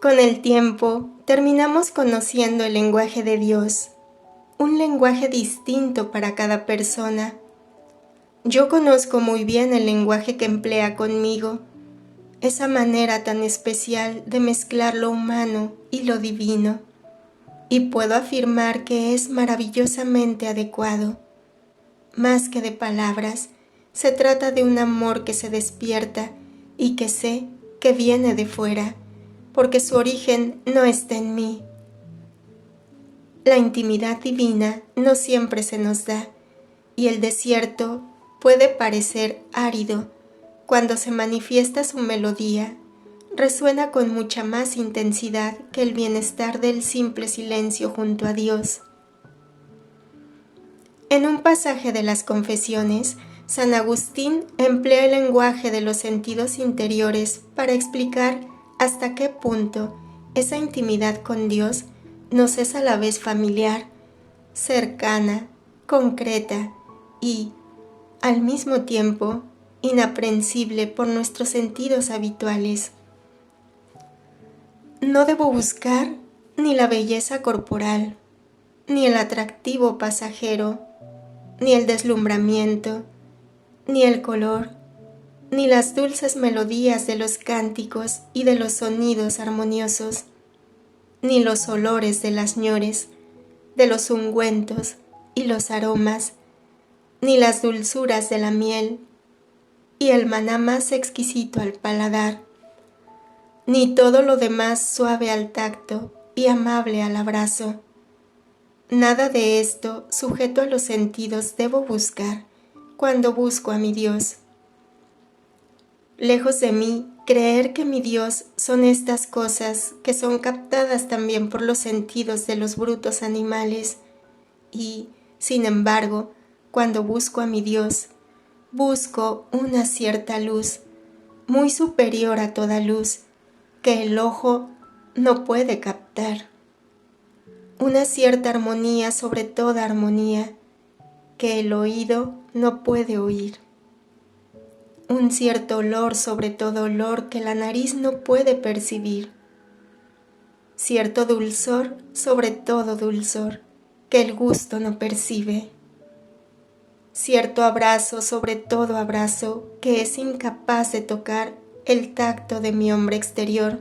Con el tiempo, terminamos conociendo el lenguaje de Dios, un lenguaje distinto para cada persona. Yo conozco muy bien el lenguaje que emplea conmigo, esa manera tan especial de mezclar lo humano y lo divino, y puedo afirmar que es maravillosamente adecuado. Más que de palabras, se trata de un amor que se despierta y que sé que viene de fuera, porque su origen no está en mí. La intimidad divina no siempre se nos da, y el desierto puede parecer árido. Cuando se manifiesta su melodía, resuena con mucha más intensidad que el bienestar del simple silencio junto a Dios. En un pasaje de las Confesiones, San Agustín emplea el lenguaje de los sentidos interiores para explicar hasta qué punto esa intimidad con Dios nos es a la vez familiar, cercana, concreta y, al mismo tiempo, inaprensible por nuestros sentidos habituales. No debo buscar ni la belleza corporal, ni el atractivo pasajero, ni el deslumbramiento, ni el color, ni las dulces melodías de los cánticos y de los sonidos armoniosos, ni los olores de las ñores, de los ungüentos y los aromas, ni las dulzuras de la miel y el maná más exquisito al paladar, ni todo lo demás suave al tacto y amable al abrazo. Nada de esto sujeto a los sentidos debo buscar cuando busco a mi Dios. Lejos de mí creer que mi Dios son estas cosas que son captadas también por los sentidos de los brutos animales y, sin embargo, cuando busco a mi Dios, busco una cierta luz, muy superior a toda luz, que el ojo no puede captar. Una cierta armonía sobre toda armonía, que el oído no puede oír. Un cierto olor sobre todo olor que la nariz no puede percibir. Cierto dulzor sobre todo dulzor que el gusto no percibe. Cierto abrazo sobre todo abrazo que es incapaz de tocar el tacto de mi hombre exterior.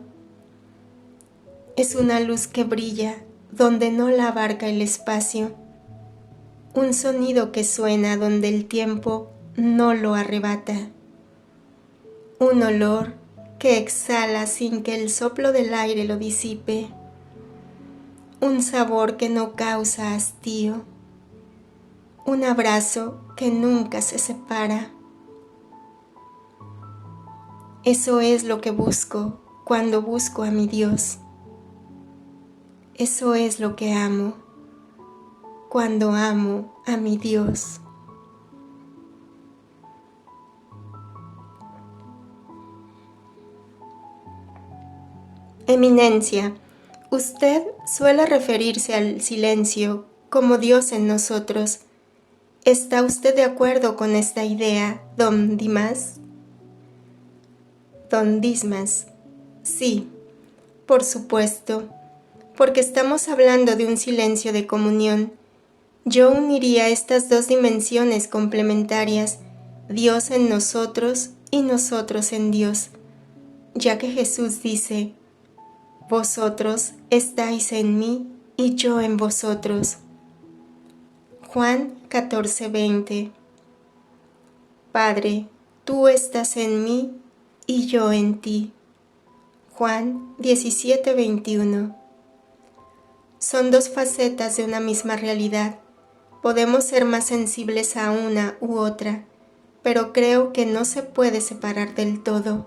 Es una luz que brilla donde no la abarca el espacio. Un sonido que suena donde el tiempo no lo arrebata. Un olor que exhala sin que el soplo del aire lo disipe. Un sabor que no causa hastío. Un abrazo que nunca se separa. Eso es lo que busco cuando busco a mi Dios. Eso es lo que amo cuando amo a mi Dios. Eminencia, usted suele referirse al silencio como Dios en nosotros. ¿Está usted de acuerdo con esta idea, don Dimas? Don Dismas, sí, por supuesto, porque estamos hablando de un silencio de comunión. Yo uniría estas dos dimensiones complementarias, Dios en nosotros y nosotros en Dios, ya que Jesús dice: vosotros estáis en mí y yo en vosotros. Juan 14:20. Padre, tú estás en mí y yo en ti. Juan 17:21. Son dos facetas de una misma realidad. Podemos ser más sensibles a una u otra, pero creo que no se puede separar del todo.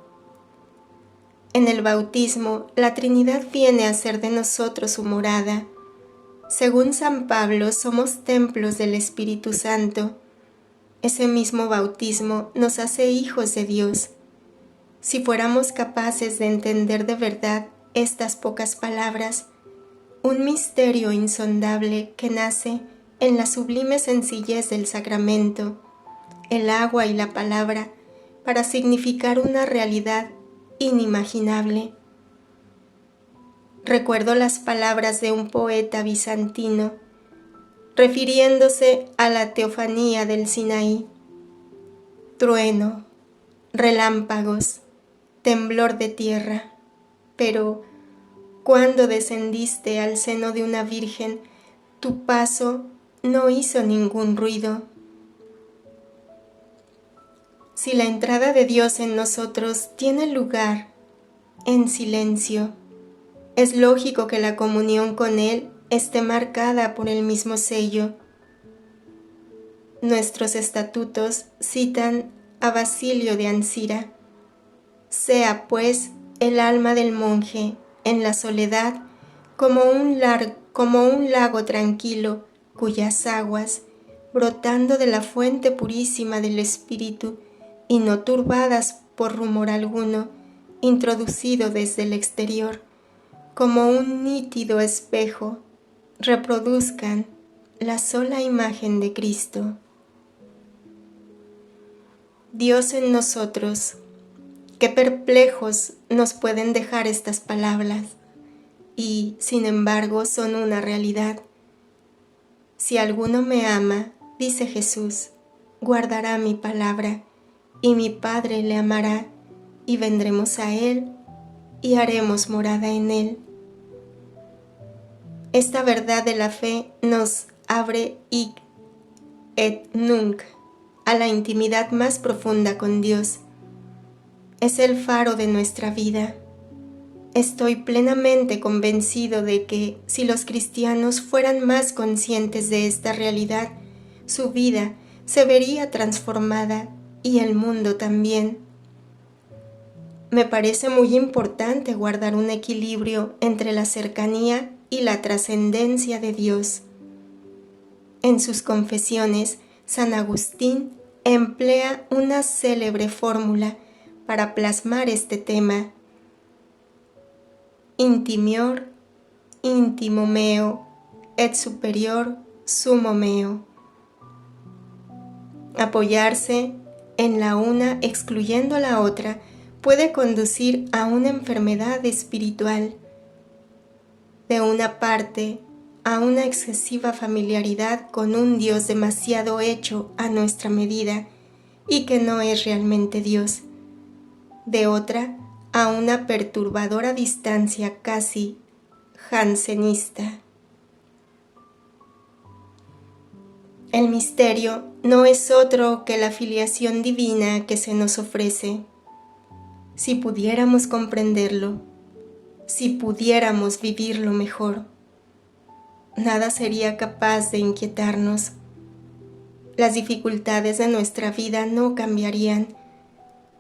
En el bautismo, la Trinidad viene a ser de nosotros su morada. Según San Pablo, somos templos del Espíritu Santo. Ese mismo bautismo nos hace hijos de Dios. Si fuéramos capaces de entender de verdad estas pocas palabras, un misterio insondable que nace en la sublime sencillez del sacramento, el agua y la palabra, para significar una realidad inimaginable. Recuerdo las palabras de un poeta bizantino, refiriéndose a la teofanía del Sinaí: trueno, relámpagos, temblor de tierra, pero cuando descendiste al seno de una virgen, tu paso no hizo ningún ruido. Si la entrada de Dios en nosotros tiene lugar en silencio, es lógico que la comunión con Él esté marcada por el mismo sello. Nuestros estatutos citan a Basilio de Ancira: sea pues el alma del monje en la soledad como un lago tranquilo, cuyas aguas, brotando de la fuente purísima del espíritu y no turbadas por rumor alguno, introducido desde el exterior, como un nítido espejo, reproduzcan la sola imagen de Cristo. Dios en nosotros. Qué perplejos nos pueden dejar estas palabras, y sin embargo son una realidad. Si alguno me ama, dice Jesús, guardará mi palabra, y mi Padre le amará, y vendremos a Él, y haremos morada en Él. Esta verdad de la fe nos abre hic et nunc a la intimidad más profunda con Dios. Es el faro de nuestra vida. Estoy plenamente convencido de que si los cristianos fueran más conscientes de esta realidad, su vida se vería transformada y el mundo también. Me parece muy importante guardar un equilibrio entre la cercanía y la trascendencia de Dios. En sus confesiones, San Agustín emplea una célebre fórmula para plasmar este tema: intimior, intimo meo, et superior sumo meo. Apoyarse en la una excluyendo a la otra puede conducir a una enfermedad espiritual. De una parte, a una excesiva familiaridad con un Dios demasiado hecho a nuestra medida y que no es realmente Dios. De otra, a una perturbadora distancia casi jansenista. El misterio no es otro que la filiación divina que se nos ofrece. Si pudiéramos comprenderlo, si pudiéramos vivirlo mejor, nada sería capaz de inquietarnos. Las dificultades de nuestra vida no cambiarían,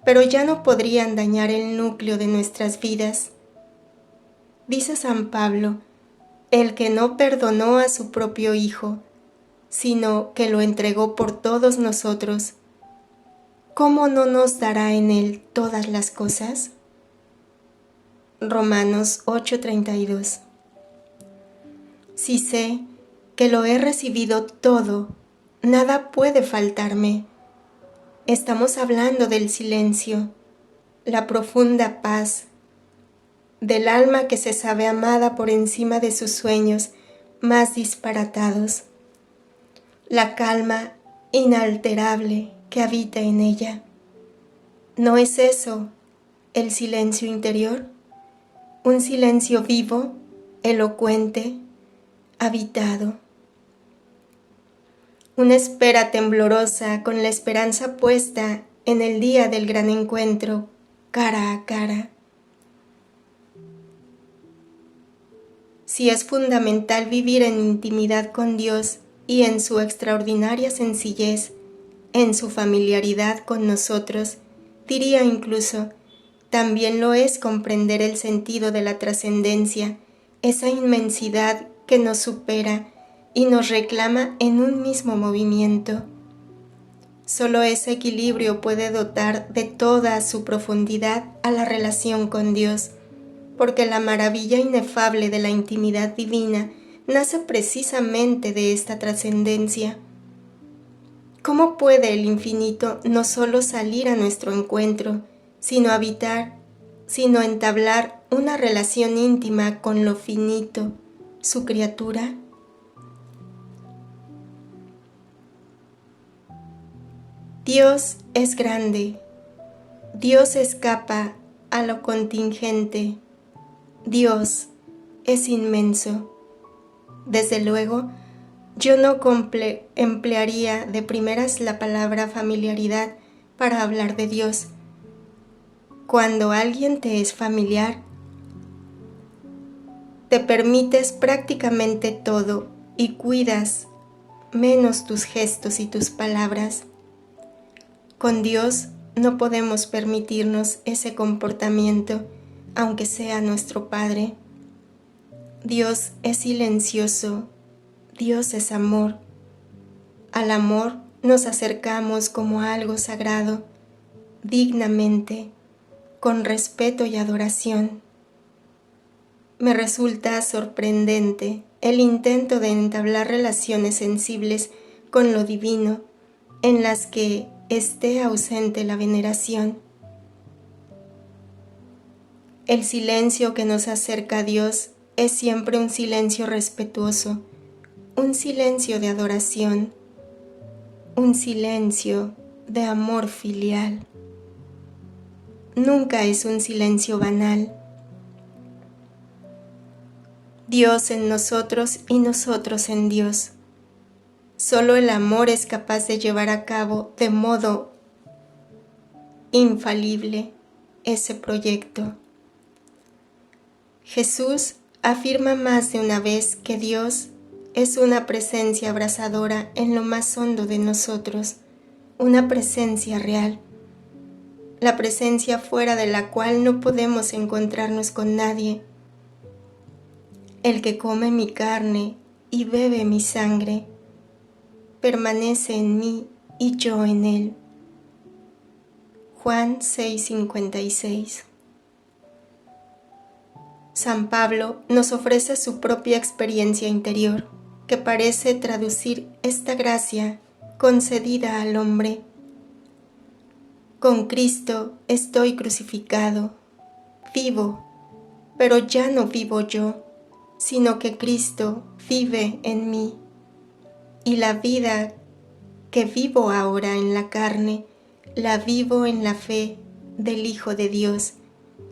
pero ya no podrían dañar el núcleo de nuestras vidas. Dice San Pablo: el que no perdonó a su propio Hijo, sino que lo entregó por todos nosotros, ¿cómo no nos dará en él todas las cosas? Romanos 8:32. Si sé que lo he recibido todo, nada puede faltarme. Estamos hablando del silencio, la profunda paz, del alma que se sabe amada por encima de sus sueños más disparatados, la calma inalterable que habita en ella. ¿No es eso el silencio interior? Un silencio vivo, elocuente, habitado. Una espera temblorosa con la esperanza puesta en el día del gran encuentro, cara a cara. Si es fundamental vivir en intimidad con Dios y en su extraordinaria sencillez, en su familiaridad con nosotros, diría incluso, también lo es comprender el sentido de la trascendencia, esa inmensidad que nos supera y nos reclama en un mismo movimiento. Solo ese equilibrio puede dotar de toda su profundidad a la relación con Dios, porque la maravilla inefable de la intimidad divina nace precisamente de esta trascendencia. ¿Cómo puede el infinito no solo salir a nuestro encuentro, sino entablar una relación íntima con lo finito, su criatura? Dios es grande, Dios escapa a lo contingente, Dios es inmenso. Desde luego, yo no emplearía de primeras la palabra familiaridad para hablar de Dios. Cuando alguien te es familiar, te permites prácticamente todo y cuidas menos tus gestos y tus palabras. Con Dios no podemos permitirnos ese comportamiento, aunque sea nuestro Padre. Dios es silencioso, Dios es amor. Al amor nos acercamos como a algo sagrado, dignamente, con respeto y adoración. Me resulta sorprendente el intento de entablar relaciones sensibles con lo divino, en las que esté ausente la veneración. El silencio que nos acerca a Dios es siempre un silencio respetuoso, un silencio de adoración, un silencio de amor filial. Nunca es un silencio banal. Dios en nosotros y nosotros en Dios. Solo el amor es capaz de llevar a cabo de modo infalible ese proyecto. Jesús afirma más de una vez que Dios es una presencia abrasadora en lo más hondo de nosotros, una presencia real, la presencia fuera de la cual no podemos encontrarnos con nadie. El que come mi carne y bebe mi sangre, permanece en mí y yo en él. Juan 6:56. San Pablo nos ofrece su propia experiencia interior, que parece traducir esta gracia concedida al hombre. Con Cristo estoy crucificado, vivo, pero ya no vivo yo, sino que Cristo vive en mí. Y la vida que vivo ahora en la carne, la vivo en la fe del Hijo de Dios,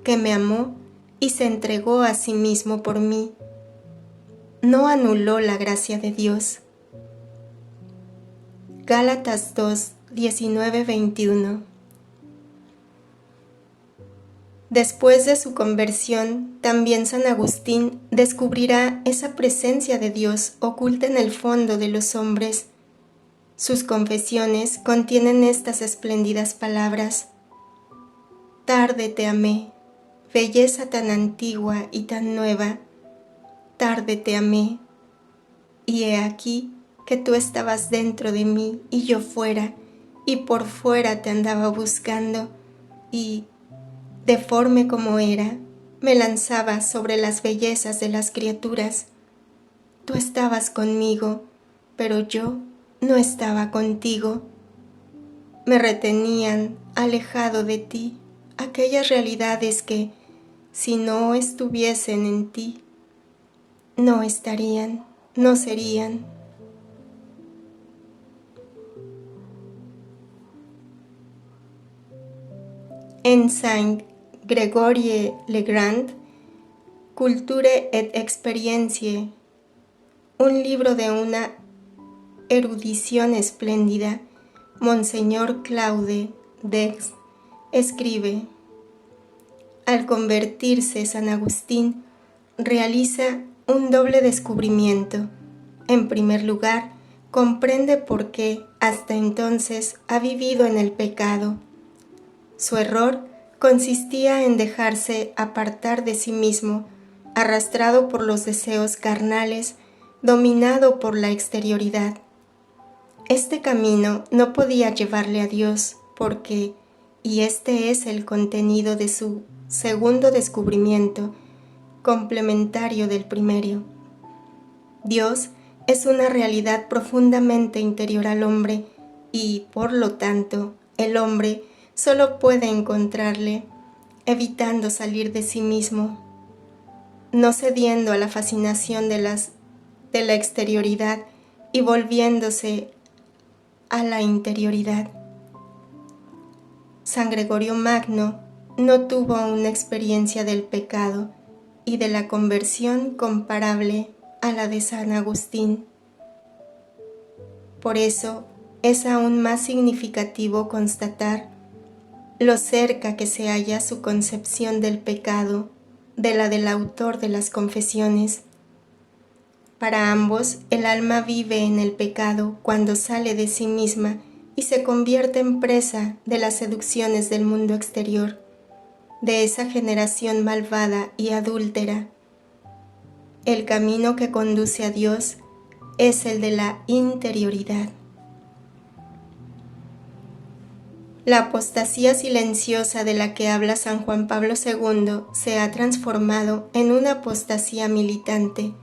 que me amó y se entregó a sí mismo por mí. No anuló la gracia de Dios. Gálatas 2, 19-21. Después de su conversión, también San Agustín descubrirá esa presencia de Dios oculta en el fondo de los hombres. Sus confesiones contienen estas espléndidas palabras: tarde te amé, belleza tan antigua y tan nueva, tarde te amé, y he aquí que tú estabas dentro de mí y yo fuera, y por fuera te andaba buscando, y, deforme como era, me lanzaba sobre las bellezas de las criaturas. Tú estabas conmigo, pero yo no estaba contigo. Me retenían, alejado de ti, aquellas realidades que, si no estuviesen en ti, no estarían, no serían. En Saint Gregorie le Grand, Culture et Experiencie, un libro de una erudición espléndida, Monseñor Claude Dex escribe: al convertirse San Agustín, realiza un doble descubrimiento. En primer lugar, comprende por qué hasta entonces ha vivido en el pecado. Su error consistía en dejarse apartar de sí mismo, arrastrado por los deseos carnales, dominado por la exterioridad. este camino no podía llevarle a Dios porque, y este es el contenido de su segundo descubrimiento, complementario del primero. Dios es una realidad profundamente interior al hombre y, por lo tanto, el hombre solo puede encontrarle evitando salir de sí mismo, no cediendo a la fascinación de la exterioridad y volviéndose a la interioridad. San Gregorio Magno no tuvo una experiencia del pecado y de la conversión comparable a la de San Agustín. Por eso es aún más significativo constatar lo cerca que se halla su concepción del pecado de la del autor de las Confesiones. Para ambos, el alma vive en el pecado cuando sale de sí misma y se convierte en presa de las seducciones del mundo exterior, de esa generación malvada y adúltera. El camino que conduce a Dios es el de la interioridad. La apostasía silenciosa de la que habla San Juan Pablo II se ha transformado en una apostasía militante.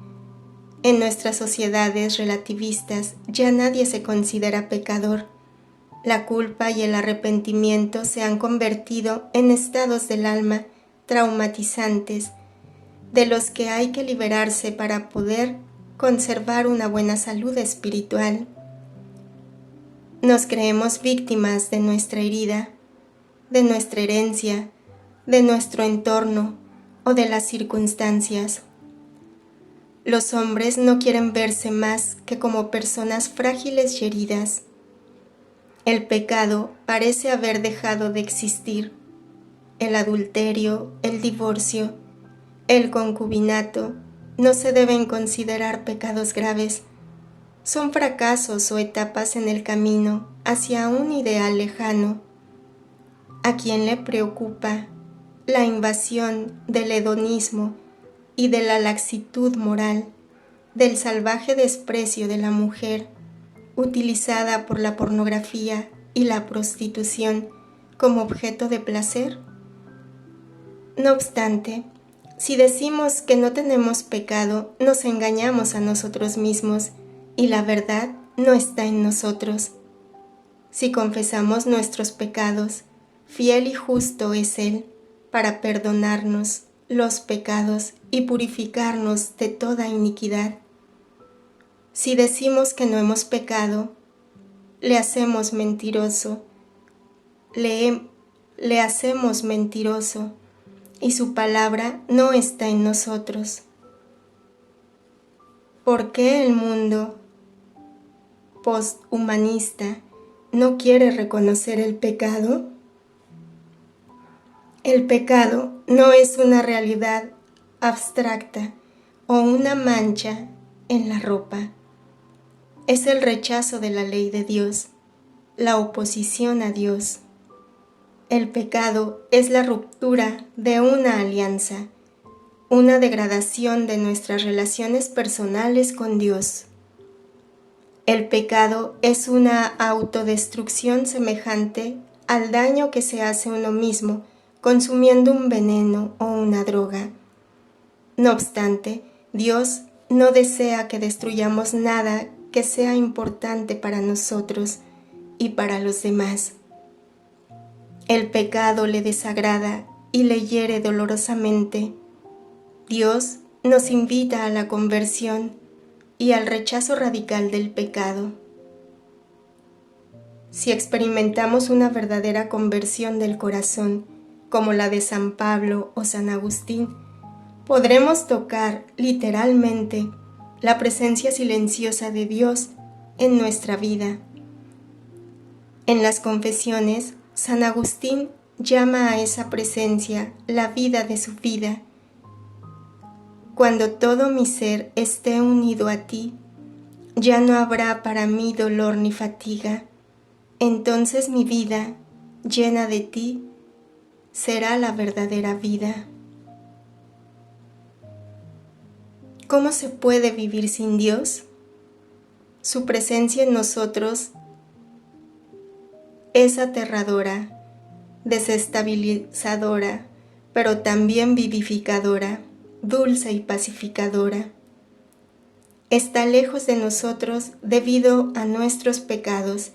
En nuestras sociedades relativistas ya nadie se considera pecador. La culpa y el arrepentimiento se han convertido en estados del alma traumatizantes, de los que hay que liberarse para poder conservar una buena salud espiritual. Nos creemos víctimas de nuestra herida, de nuestra herencia, de nuestro entorno o de las circunstancias. Los hombres no quieren verse más que como personas frágiles y heridas. El pecado parece haber dejado de existir. El adulterio, el divorcio, el concubinato no se deben considerar pecados graves. Son fracasos o etapas en el camino hacia un ideal lejano. ¿A quién le preocupa la invasión del hedonismo y de la laxitud moral, del salvaje desprecio de la mujer, utilizada por la pornografía y la prostitución como objeto de placer? No obstante, si decimos que no tenemos pecado, nos engañamos a nosotros mismos y la verdad no está en nosotros. Si confesamos nuestros pecados, fiel y justo es Él para perdonarnos los pecados y purificarnos de toda iniquidad. Si decimos que no hemos pecado, le hacemos mentiroso, le hacemos mentiroso, y su palabra no está en nosotros. ¿Por qué el mundo posthumanista no quiere reconocer el pecado? El pecado no es una realidad abstracta o una mancha en la ropa. Es el rechazo de la ley de Dios, la oposición a Dios. El pecado es la ruptura de una alianza, una degradación de nuestras relaciones personales con Dios. El pecado es una autodestrucción semejante al daño que se hace uno mismo consumiendo un veneno o una droga. No obstante, Dios no desea que destruyamos nada que sea importante para nosotros y para los demás. El pecado le desagrada y le hiere dolorosamente. Dios nos invita a la conversión y al rechazo radical del pecado. Si experimentamos una verdadera conversión del corazón, como la de San Pablo o San Agustín, podremos tocar literalmente la presencia silenciosa de Dios en nuestra vida. En las Confesiones, San Agustín llama a esa presencia la vida de su vida. Cuando todo mi ser esté unido a ti, ya no habrá para mí dolor ni fatiga. Entonces mi vida, llena de ti, será la verdadera vida. ¿Cómo se puede vivir sin Dios? Su presencia en nosotros es aterradora, desestabilizadora, pero también vivificadora, dulce y pacificadora. Está lejos de nosotros debido a nuestros pecados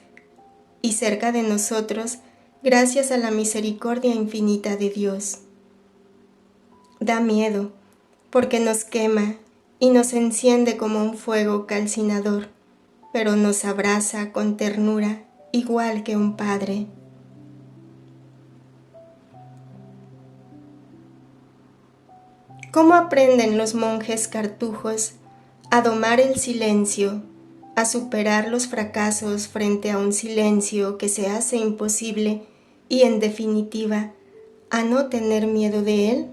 y cerca de nosotros gracias a la misericordia infinita de Dios. Da miedo porque nos quema y nos enciende como un fuego calcinador, pero nos abraza con ternura igual que un padre. ¿Cómo aprenden los monjes cartujos a domar el silencio, a superar los fracasos frente a un silencio que se hace imposible y, en definitiva, a no tener miedo de él?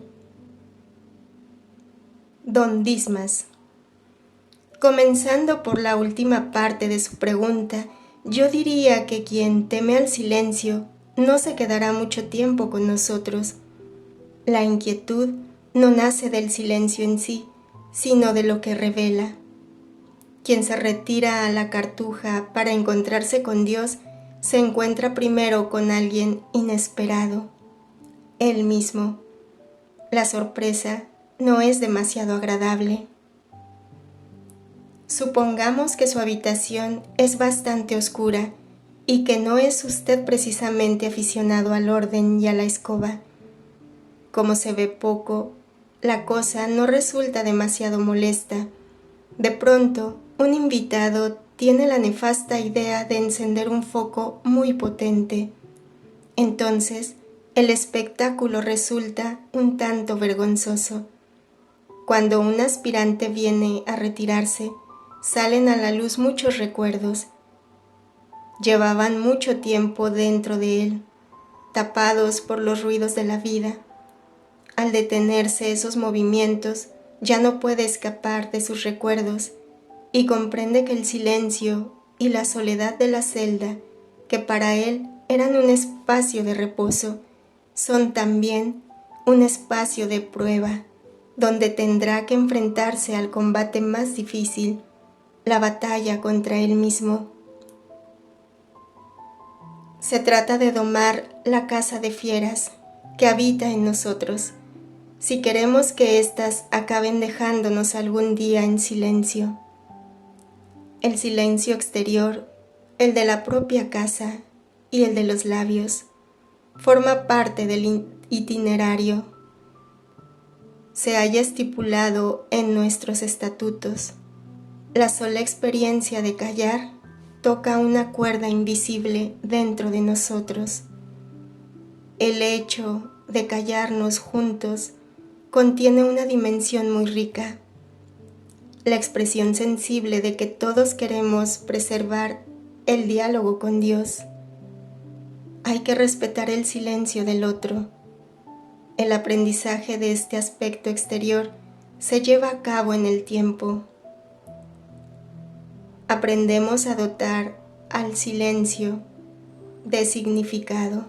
Don Dismas. Comenzando por la última parte de su pregunta, yo diría que quien teme al silencio no se quedará mucho tiempo con nosotros. La inquietud no nace del silencio en sí, sino de lo que revela. Quien se retira a la cartuja para encontrarse con Dios se encuentra primero con alguien inesperado, Él mismo. La sorpresa no es demasiado agradable. Supongamos que su habitación es bastante oscura y que no es usted precisamente aficionado al orden y a la escoba. Como se ve poco, la cosa no resulta demasiado molesta. De pronto, un invitado tiene la nefasta idea de encender un foco muy potente. Entonces, el espectáculo resulta un tanto vergonzoso. Cuando un aspirante viene a retirarse, salen a la luz muchos recuerdos. Llevaban mucho tiempo dentro de él, tapados por los ruidos de la vida. Al detenerse esos movimientos, ya no puede escapar de sus recuerdos y comprende que el silencio y la soledad de la celda, que para él eran un espacio de reposo, son también un espacio de prueba, donde tendrá que enfrentarse al combate más difícil, la batalla contra él mismo. Se trata de domar la caza de fieras que habita en nosotros, si queremos que éstas acaben dejándonos algún día en silencio. El silencio exterior, el de la propia casa y el de los labios, forma parte del itinerario. Se halla estipulado en nuestros estatutos. La sola experiencia de callar toca una cuerda invisible dentro de nosotros. El hecho de callarnos juntos contiene una dimensión muy rica, la expresión sensible de que todos queremos preservar el diálogo con Dios. Hay que respetar el silencio del otro. El aprendizaje de este aspecto exterior se lleva a cabo en el tiempo. Aprendemos a dotar al silencio de significado.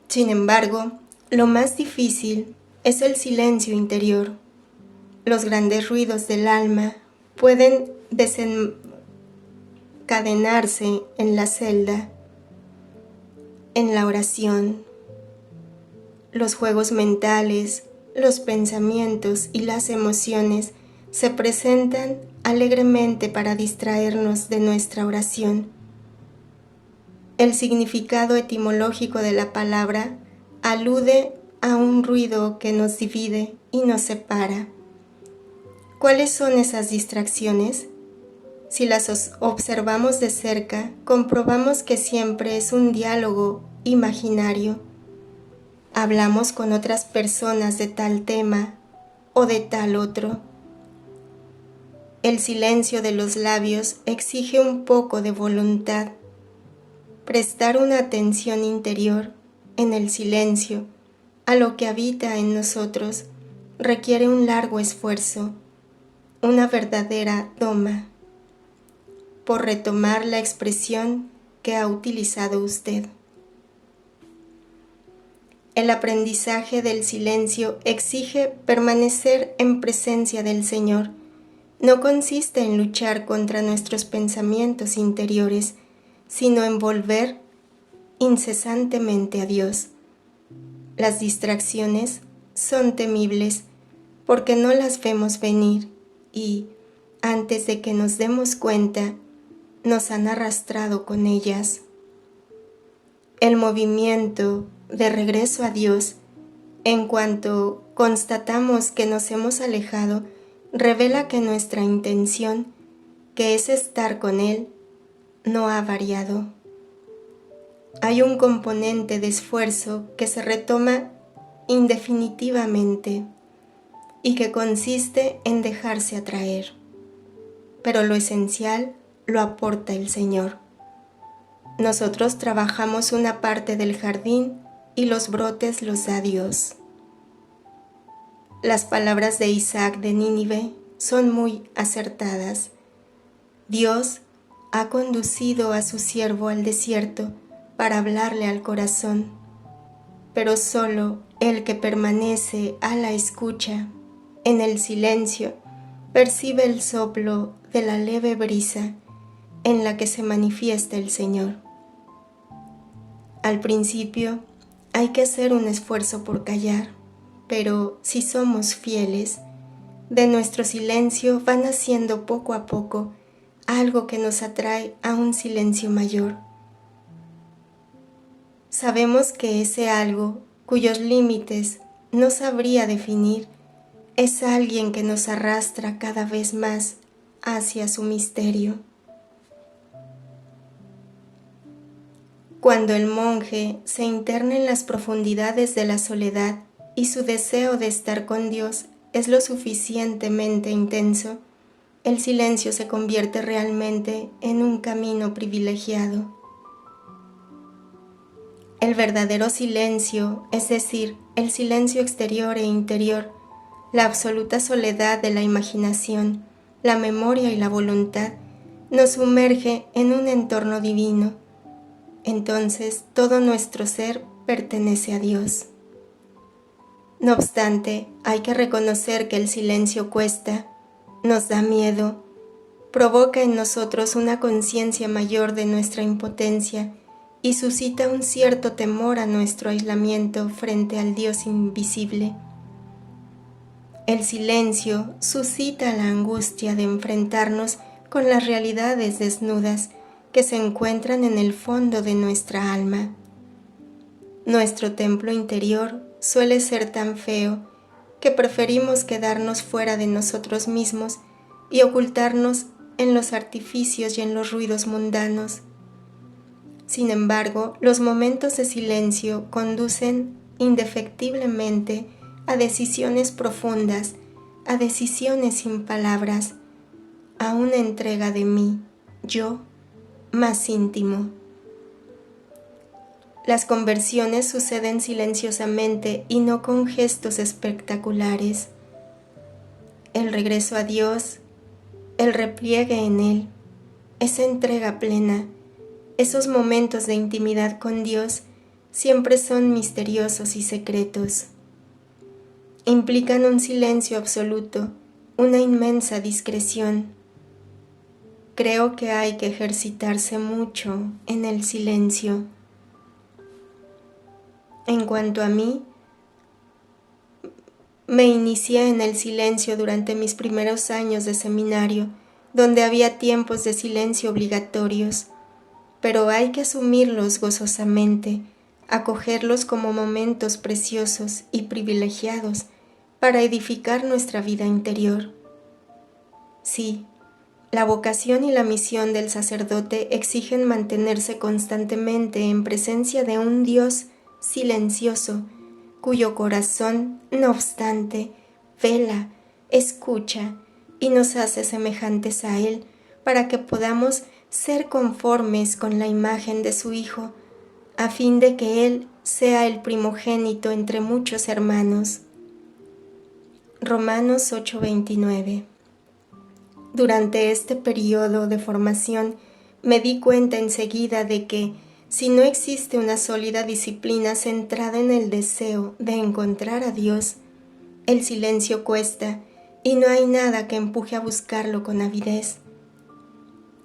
Sin embargo, lo más difícil es el silencio interior. Los grandes ruidos del alma pueden desencadenarse en la celda, en la oración. Los juegos mentales, los pensamientos y las emociones se presentan alegremente para distraernos de nuestra oración. El significado etimológico de la palabra alude a un ruido que nos divide y nos separa. ¿Cuáles son esas distracciones? Si las observamos de cerca, comprobamos que siempre es un diálogo imaginario. Hablamos con otras personas de tal tema o de tal otro. El silencio de los labios exige un poco de voluntad. Prestar una atención interior en el silencio a lo que habita en nosotros requiere un largo esfuerzo, una verdadera doma, por retomar la expresión que ha utilizado usted. El aprendizaje del silencio exige permanecer en presencia del Señor no consiste en luchar contra nuestros pensamientos interiores, sino en volver incesantemente a Dios. Las distracciones son temibles porque no las vemos venir y, antes de que nos demos cuenta, nos han arrastrado con ellas. El movimiento de regreso a Dios, en cuanto constatamos que nos hemos alejado, revela que nuestra intención, que es estar con Él, no ha variado. Hay un componente de esfuerzo que se retoma indefinitivamente y que consiste en dejarse atraer, pero lo esencial lo aporta el Señor. Nosotros trabajamos una parte del jardín y los brotes los da Dios. Las palabras de Isaac de Nínive son muy acertadas. Dios ha conducido a su siervo al desierto para hablarle al corazón, pero solo el que permanece a la escucha, en el silencio, percibe el soplo de la leve brisa en la que se manifiesta el Señor. Al principio hay que hacer un esfuerzo por callar, pero si somos fieles, de nuestro silencio va naciendo poco a poco algo que nos atrae a un silencio mayor. Sabemos que ese algo, cuyos límites no sabría definir, es alguien que nos arrastra cada vez más hacia su misterio. Cuando el monje se interna en las profundidades de la soledad y su deseo de estar con Dios es lo suficientemente intenso, el silencio se convierte realmente en un camino privilegiado. El verdadero silencio, es decir, el silencio exterior e interior, la absoluta soledad de la imaginación, la memoria y la voluntad, nos sumerge en un entorno divino. Entonces todo nuestro ser pertenece a Dios. No obstante, hay que reconocer que el silencio cuesta, nos da miedo, provoca en nosotros una conciencia mayor de nuestra impotencia y suscita un cierto temor a nuestro aislamiento frente al Dios invisible. El silencio suscita la angustia de enfrentarnos con las realidades desnudas que se encuentran en el fondo de nuestra alma. Nuestro templo interior suele ser tan feo que preferimos quedarnos fuera de nosotros mismos y ocultarnos en los artificios y en los ruidos mundanos. Sin embargo, los momentos de silencio conducen indefectiblemente a decisiones profundas, a decisiones sin palabras, a una entrega de mí, yo, más íntimo. Las conversiones suceden silenciosamente y no con gestos espectaculares. El regreso a Dios, el repliegue en Él, esa entrega plena, esos momentos de intimidad con Dios siempre son misteriosos y secretos. Implican un silencio absoluto, una inmensa discreción. Creo que hay que ejercitarse mucho en el silencio. En cuanto a mí, me inicié en el silencio durante mis primeros años de seminario, donde había tiempos de silencio obligatorios, pero hay que asumirlos gozosamente, acogerlos como momentos preciosos y privilegiados para edificar nuestra vida interior. Sí, la vocación y la misión del sacerdote exigen mantenerse constantemente en presencia de un Dios silencioso, cuyo corazón, no obstante, vela, escucha y nos hace semejantes a Él para que podamos ser conformes con la imagen de su Hijo, a fin de que Él sea el primogénito entre muchos hermanos. Romanos 8:29. Durante este periodo de formación me di cuenta enseguida de que, si no existe una sólida disciplina centrada en el deseo de encontrar a Dios, el silencio cuesta y no hay nada que empuje a buscarlo con avidez.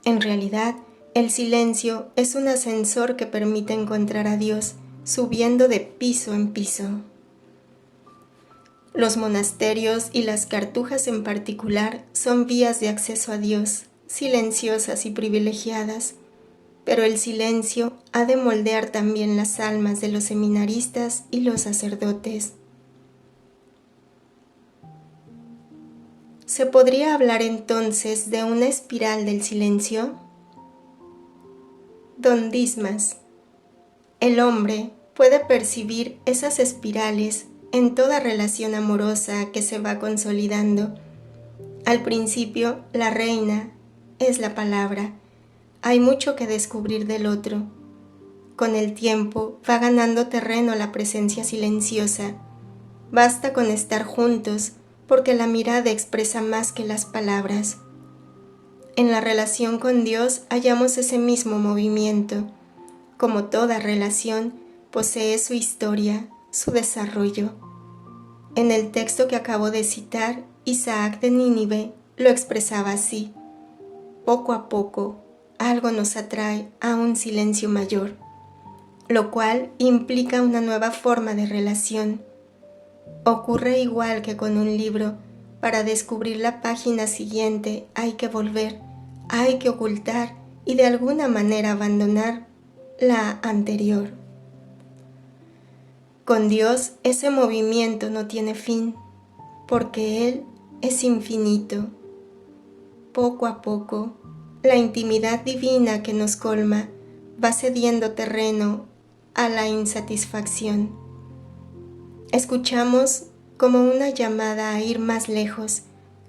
En realidad, el silencio es un ascensor que permite encontrar a Dios subiendo de piso en piso. Los monasterios y las cartujas en particular son vías de acceso a Dios, silenciosas y privilegiadas, pero el silencio ha de moldear también las almas de los seminaristas y los sacerdotes. ¿Se podría hablar entonces de una espiral del silencio? Don Dismas: el hombre puede percibir esas espirales en toda relación amorosa que se va consolidando. Al principio, la reina es la palabra. Hay mucho que descubrir del otro. Con el tiempo va ganando terreno la presencia silenciosa. Basta con estar juntos, porque la mirada expresa más que las palabras. En la relación con Dios hallamos ese mismo movimiento. Como toda relación, posee su historia, su desarrollo. En el texto que acabo de citar, Isaac de Nínive lo expresaba así: poco a poco, algo nos atrae a un silencio mayor, lo cual implica una nueva forma de relación. Ocurre igual que con un libro. Para descubrir la página siguiente hay que volver, hay que ocultar y de alguna manera abandonar la anterior. Con Dios ese movimiento no tiene fin, porque Él es infinito. Poco a poco, la intimidad divina que nos colma va cediendo terreno a la insatisfacción. Escuchamos como una llamada a ir más lejos,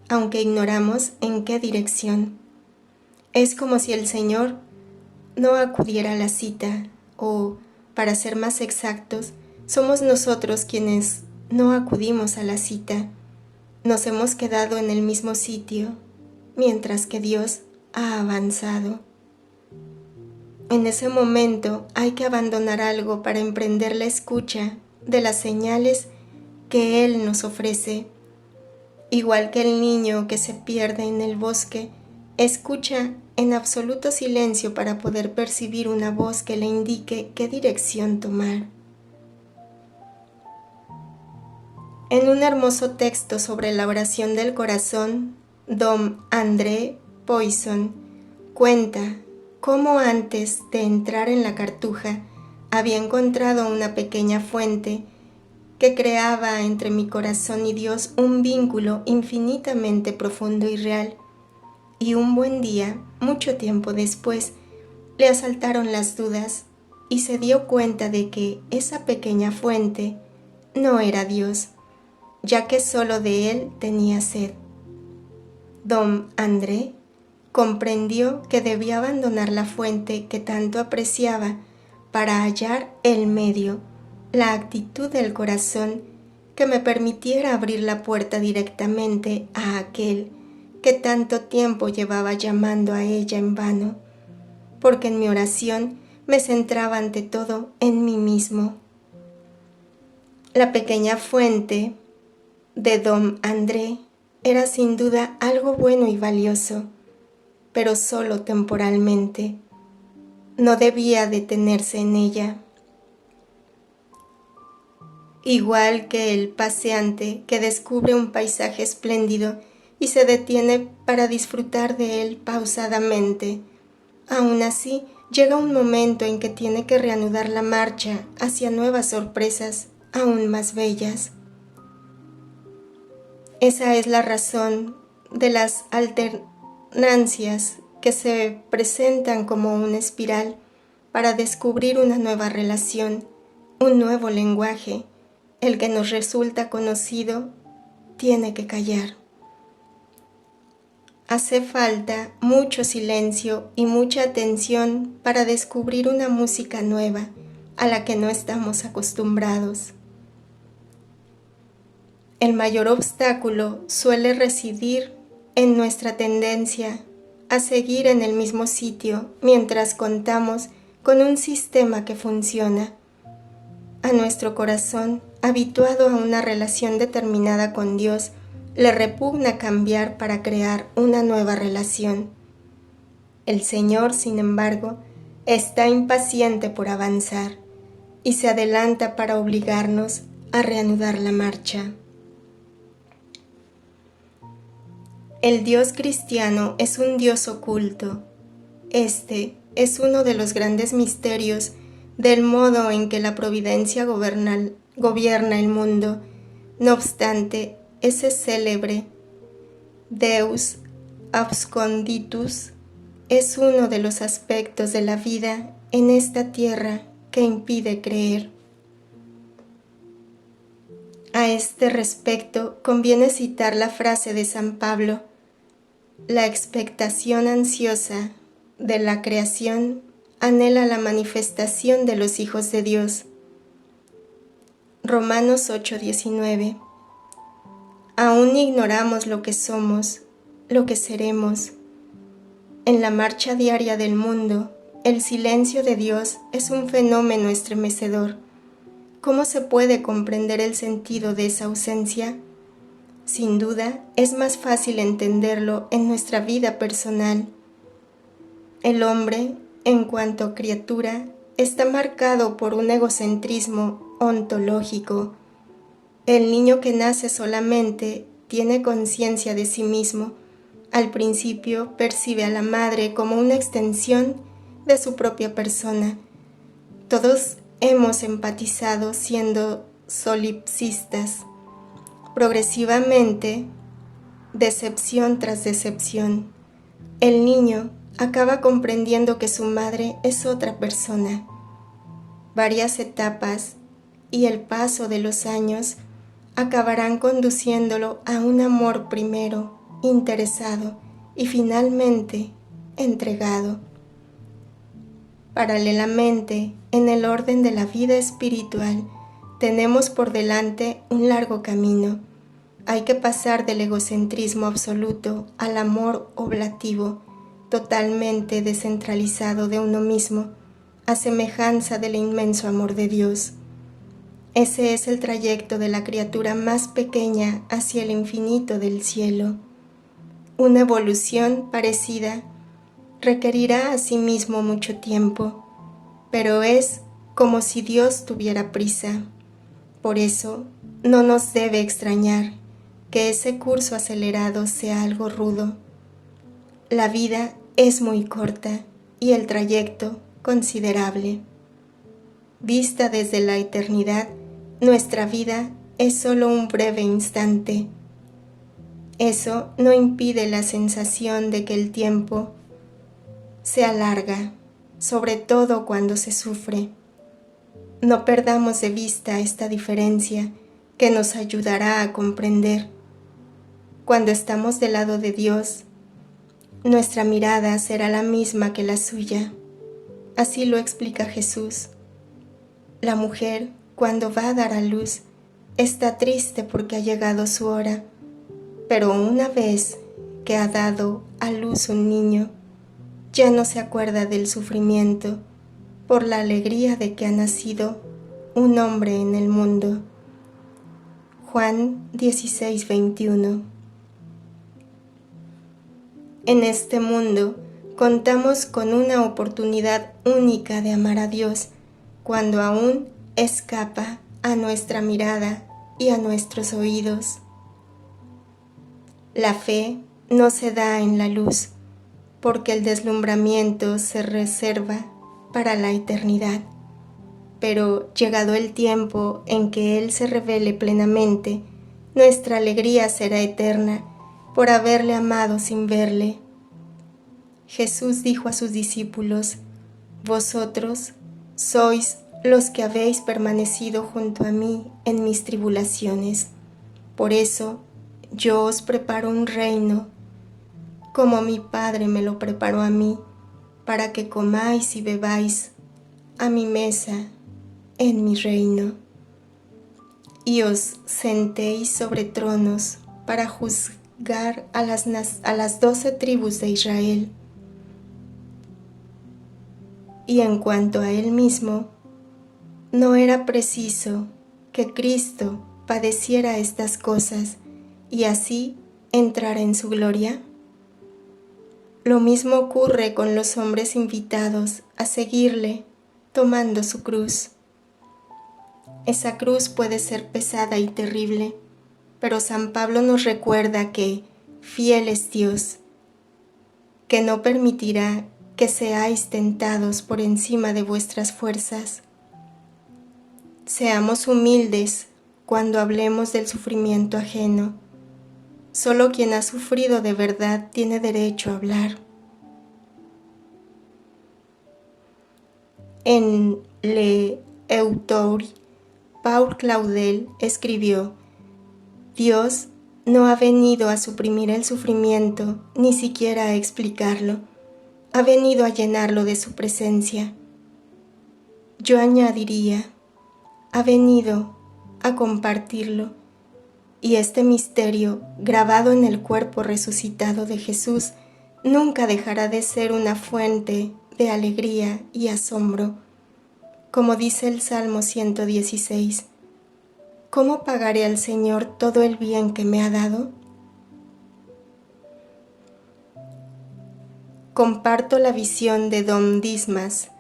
aunque ignoramos en qué dirección. Es como si el Señor no acudiera a la cita, o, para ser más exactos, somos nosotros quienes no acudimos a la cita. Nos hemos quedado en el mismo sitio, mientras que Dios ha avanzado. En ese momento hay que abandonar algo para emprender la escucha de las señales que Él nos ofrece. Igual que el niño que se pierde en el bosque, escucha en absoluto silencio para poder percibir una voz que le indique qué dirección tomar. En un hermoso texto sobre la oración del corazón, Dom André Poisson cuenta cómo antes de entrar en la cartuja había encontrado una pequeña fuente que creaba entre mi corazón y Dios un vínculo infinitamente profundo y real. Y un buen día, mucho tiempo después, le asaltaron las dudas y se dio cuenta de que esa pequeña fuente no era Dios, ya que solo de él tenía sed. Don André comprendió que debía abandonar la fuente que tanto apreciaba para hallar el medio, la actitud del corazón que me permitiera abrir la puerta directamente a aquel que tanto tiempo llevaba llamando a ella en vano, porque en mi oración me centraba ante todo en mí mismo. La pequeña fuente de Don André era sin duda algo bueno y valioso, pero solo temporalmente. No debía detenerse en ella. Igual que el paseante que descubre un paisaje espléndido y se detiene para disfrutar de él pausadamente, aún así llega un momento en que tiene que reanudar la marcha hacia nuevas sorpresas aún más bellas. Esa es la razón de las alternancias que se presentan como una espiral para descubrir una nueva relación, un nuevo lenguaje. El que nos resulta conocido tiene que callar. Hace falta mucho silencio y mucha atención para descubrir una música nueva a la que no estamos acostumbrados. El mayor obstáculo suele residir en nuestra tendencia a seguir en el mismo sitio mientras contamos con un sistema que funciona. A nuestro corazón, habituado a una relación determinada con Dios, le repugna cambiar para crear una nueva relación. El Señor, sin embargo, está impaciente por avanzar y se adelanta para obligarnos a reanudar la marcha. El Dios cristiano es un Dios oculto. Este es uno de los grandes misterios del modo en que la providencia gobierna el mundo. No obstante, ese célebre Deus absconditus es uno de los aspectos de la vida en esta tierra que impide creer. A este respecto, conviene citar la frase de San Pablo: la expectación ansiosa de la creación anhela la manifestación de los hijos de Dios. Romanos 8:19. Aún ignoramos lo que somos, lo que seremos. En la marcha diaria del mundo, el silencio de Dios es un fenómeno estremecedor. ¿Cómo se puede comprender el sentido de esa ausencia? Sin duda, es más fácil entenderlo en nuestra vida personal. El hombre, en cuanto criatura, está marcado por un egocentrismo ontológico. El niño que nace solamente tiene conciencia de sí mismo. Al principio percibe a la madre como una extensión de su propia persona. Todos hemos empatizado siendo solipsistas. Progresivamente, decepción tras decepción, el niño acaba comprendiendo que su madre es otra persona. Varias etapas y el paso de los años acabarán conduciéndolo a un amor primero interesado y finalmente entregado. Paralelamente, en el orden de la vida espiritual, tenemos por delante un largo camino. Hay que pasar del egocentrismo absoluto al amor oblativo, totalmente descentralizado de uno mismo, a semejanza del inmenso amor de Dios. Ese es el trayecto de la criatura más pequeña hacia el infinito del cielo. Una evolución parecida requerirá asimismo mucho tiempo, pero es como si Dios tuviera prisa. Por eso, no nos debe extrañar que ese curso acelerado sea algo rudo. La vida es muy corta y el trayecto considerable. Vista desde la eternidad, nuestra vida es solo un breve instante. Eso no impide la sensación de que el tiempo se alarga, sobre todo cuando se sufre. No perdamos de vista esta diferencia que nos ayudará a comprender. Cuando estamos del lado de Dios, nuestra mirada será la misma que la suya. Así lo explica Jesús. La mujer, cuando va a dar a luz, está triste porque ha llegado su hora, pero una vez que ha dado a luz un niño, ya no se acuerda del sufrimiento por la alegría de que ha nacido un hombre en el mundo. Juan 16:21. En este mundo contamos con una oportunidad única de amar a Dios cuando aún escapa a nuestra mirada y a nuestros oídos. La fe no se da en la luz, porque el deslumbramiento se reserva para la eternidad. Pero llegado el tiempo en que Él se revele plenamente, nuestra alegría será eterna por haberle amado sin verle. Jesús dijo a sus discípulos: vosotros sois los que habéis permanecido junto a mí en mis tribulaciones. Por eso yo os preparo un reino, como mi Padre me lo preparó a mí, para que comáis y bebáis a mi mesa en mi reino, y os sentéis sobre tronos para juzgar a las 12 tribus de Israel. Y en cuanto a Él mismo, no era preciso que Cristo padeciera estas cosas y así entrar en su gloria? Lo mismo ocurre con los hombres invitados a seguirle tomando su cruz. Esa cruz puede ser pesada y terrible, pero San Pablo nos recuerda que fiel es Dios, que no permitirá que seáis tentados por encima de vuestras fuerzas. Seamos humildes cuando hablemos del sufrimiento ajeno. Solo quien ha sufrido de verdad tiene derecho a hablar. En Le Auteur, Paul Claudel escribió: Dios no ha venido a suprimir el sufrimiento, ni siquiera a explicarlo. Ha venido a llenarlo de su presencia. Yo añadiría, ha venido a compartirlo. Y este misterio, grabado en el cuerpo resucitado de Jesús, nunca dejará de ser una fuente de alegría y asombro. Como dice el Salmo 116, ¿cómo pagaré al Señor todo el bien que me ha dado? Comparto la visión de Don Dismas.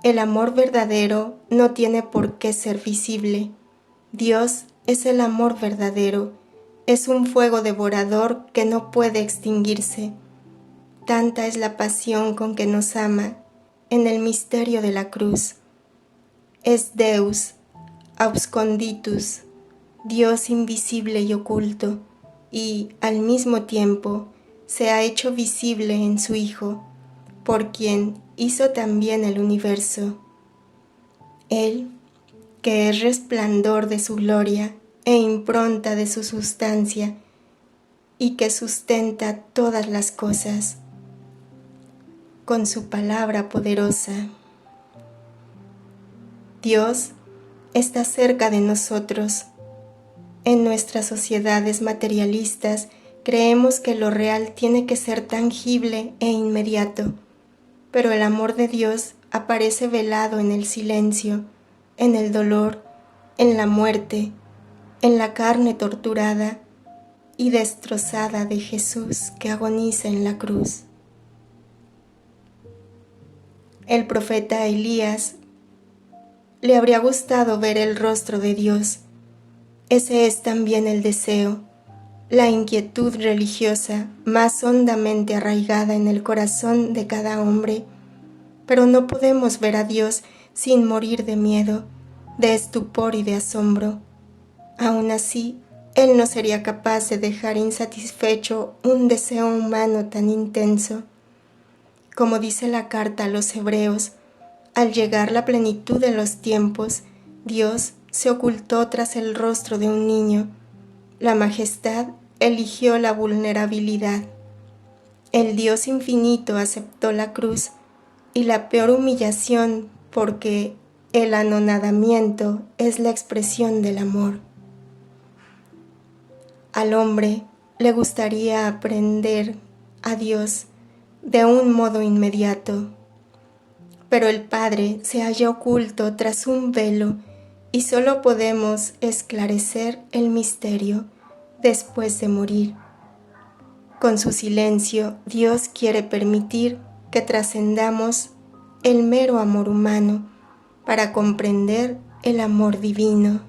El amor verdadero no tiene por qué ser visible. Dios es el amor verdadero, es un fuego devorador que no puede extinguirse. Tanta es la pasión con que nos ama en el misterio de la cruz. Es Deus absconditus, Dios invisible y oculto, y al mismo tiempo se ha hecho visible en su Hijo, por quien hizo también el universo. Él, que es resplandor de su gloria e impronta de su sustancia, y que sustenta todas las cosas con su palabra poderosa. Dios está cerca de nosotros. En nuestras sociedades materialistas creemos que lo real tiene que ser tangible e inmediato, pero el amor de Dios aparece velado en el silencio, en el dolor, en la muerte, en la carne torturada y destrozada de Jesús que agoniza en la cruz. El profeta Elías le habría gustado ver el rostro de Dios. Ese es también el deseo, la inquietud religiosa más hondamente arraigada en el corazón de cada hombre. Pero no podemos ver a Dios sin morir de miedo, de estupor y de asombro. Aún así, Él no sería capaz de dejar insatisfecho un deseo humano tan intenso. Como dice la carta a los Hebreos, al llegar la plenitud de los tiempos, Dios se ocultó tras el rostro de un niño. La majestad eligió la vulnerabilidad. El Dios infinito aceptó la cruz y la peor humillación, porque el anonadamiento es la expresión del amor. Al hombre le gustaría aprender a Dios de un modo inmediato, pero el Padre se halla oculto tras un velo y solo podemos esclarecer el misterio después de morir. Con su silencio, Dios quiere permitir que trascendamos el mero amor humano para comprender el amor divino.